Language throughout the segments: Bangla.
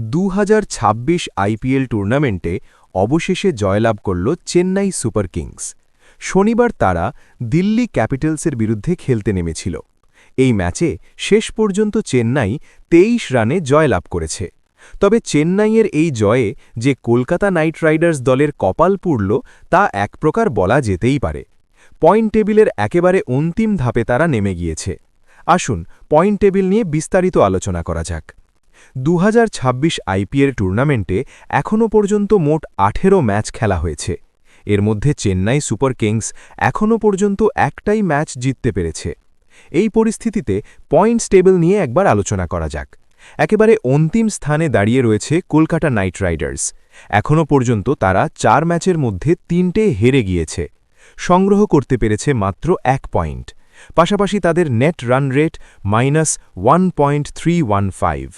2026 আইপিএল টুর্নামেন্টে অবশেষে জয়লাভ করল চেন্নাই সুপার কিংস। শনিবার তারা দিল্লি ক্যাপিটালসের বিরুদ্ধে খেলতে নেমেছিল। এই ম্যাচে শেষ পর্যন্ত চেন্নাই 23 রানে জয়লাভ করেছে। তবে চেন্নাইয়ের এই জয়ে যে কলকাতা নাইট রাইডার্স দলের কপাল পুড়ল তা এক প্রকার বলা যেতেই পারে। পয়েন্ট টেবিলের একেবারে অন্তিম ধাপে তারা নেমে গিয়েছে। আসুন পয়েন্ট টেবিল নিয়ে বিস্তারিত আলোচনা করা যাক। 2026 আইপিএল টুর্নামেন্টে এখনও পর্যন্ত মোট 18 ম্যাচ খেলা হয়েছে। এর মধ্যে চেন্নাই সুপার কিংস এখনও পর্যন্ত একটাই ম্যাচ জিততে পেরেছে। এই পরিস্থিতিতে পয়েন্টস টেবিল নিয়ে একবার আলোচনা করা যাক। একেবারে অন্তিম স্থানে দাঁড়িয়ে রয়েছে কলকাতা নাইট রাইডার্স। এখনও পর্যন্ত তারা 4 ম্যাচের মধ্যে 3টে হেরে গিয়েছে। সংগ্রহ করতে পেরেছে মাত্র 1 পয়েন্ট। পাশাপাশি তাদের net run rate -1.315।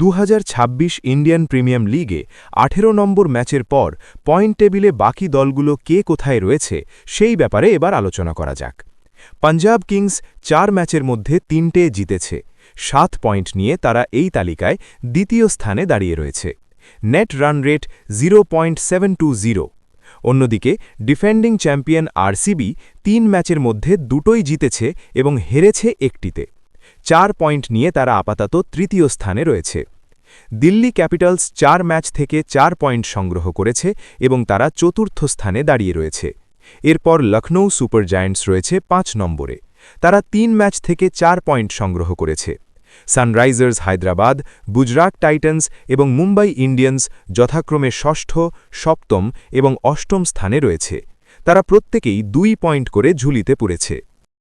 2026 Indian premium লিগে 18 নম্বর ম্যাচের পর পয়েন্ট টেবিলে বাকি দলগুলো কে কোথায় রয়েছে সেই ব্যাপারে এবার আলোচনা করা যাক। পাঞ্জাব কিংস 4 ম্যাচের মধ্যে 3টে জিতেছে। 7 পয়েন্ট নিয়ে তারা এই তালিকায় দ্বিতীয় স্থানে দাঁড়িয়ে রয়েছে। Net run rate 0.720। অন্যদিকে ডিফেন্ডিং চ্যাম্পিয়ন আরসিবি 3 ম্যাচের মধ্যে 2টোই জিতেছে এবং হেরেছে একটিতে। 4 পয়েন্ট নিয়ে তারা আপাতত তৃতীয় স্থানে রয়েছে। দিল্লি ক্যাপিটালস 4 ম্যাচ থেকে 4 পয়েন্ট সংগ্রহ করেছে এবং তারা চতুর্থ স্থানে দাঁড়িয়ে রয়েছে। এরপর লখনৌ সুপার জায়ান্টস রয়েছে 5 নম্বরে। তারা 3 ম্যাচ থেকে 4 পয়েন্ট সংগ্রহ করেছে। সানরাইজার্স হায়দ্রাবাদ, গুজরাট টাইটান্স এবং মুম্বাই ইন্ডিয়ান্স যথাক্রমে ষষ্ঠ, সপ্তম এবং অষ্টম স্থানে রয়েছে। তারা প্রত্যেকেই 2 পয়েন্ট করে ঝুলিতে পড়েছে।